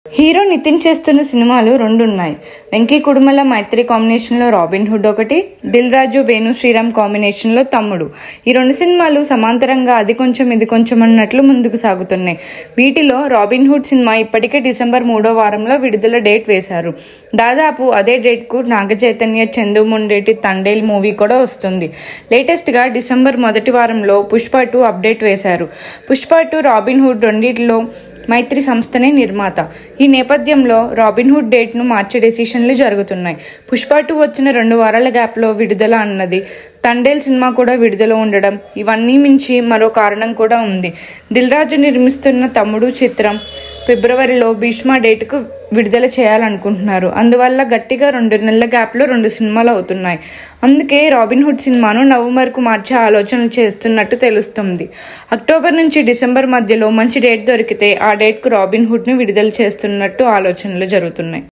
Hero Nitin చేస్తున్న సినిమాలు రెండు ఉన్నాయి. వెంకీ కుడుమల మైత్రి కాంబినేషన్లో రాబిన్ హుడ్ ఒకటి, దిల్ రాజు వేణు శ్రీరామ్ కాంబినేషన్లో తమ్ముడు. ఈ రెండు సినిమాలు సమాంతరంగా అది కొంచెం ఇది కొంచెం అన్నట్లు ముందుకు సాగుతున్నాయి. వీటిలో రాబిన్ హుడ్ సినిమా ఇప్పటికే డిసెంబర్ 3వ వారంలో విడుదల డేట్ వేశారు. దాదాపు అదే డేట్కు నాగ చైతన్య, చందు మొండేటి తండేల్ మూవీ కూడా వస్తుంది. లేటెస్ట్గా డిసెంబర్ మొదటి వారంలో పుష్ప 2 అప్డేట్ వేశారు. పుష్ప 2, రాబిన్ హుడ్ రెండిట్లో మైత్రి సంస్థనే నిర్మాత. ఈ నేపథ్యంలో రాబిన్ హుడ్ డేట్ను మార్చే డెసిషన్లు జరుగుతున్నాయి. పుష్ప 2 వచ్చిన 2 వారాల గ్యాప్లో విడుదల అన్నది, తండేల్ సినిమా కూడా విడుదల ఉండడం, ఇవన్నీ మించి మరో కారణం కూడా ఉంది. దిల్ రాజు నిర్మిస్తున్న తమ్ముడు చిత్రం ఫిబ్రవరిలో భీష్మ డేట్కు విడుదల చేయాలనుకుంటున్నారు. అందువల్ల గట్టిగా 2 నెలల గ్యాప్లో 2 సినిమాలు అవుతున్నాయి. అందుకే రాబిన్ హుడ్ సినిమాను నవంబర్కు మార్చే ఆలోచనలు చేస్తున్నట్టు తెలుస్తుంది. అక్టోబర్ నుంచి డిసెంబర్ మధ్యలో మంచి డేట్ దొరికితే ఆ డేట్కు రాబిన్ హుడ్ను విడుదల చేస్తున్నట్టు ఆలోచనలు జరుగుతున్నాయి.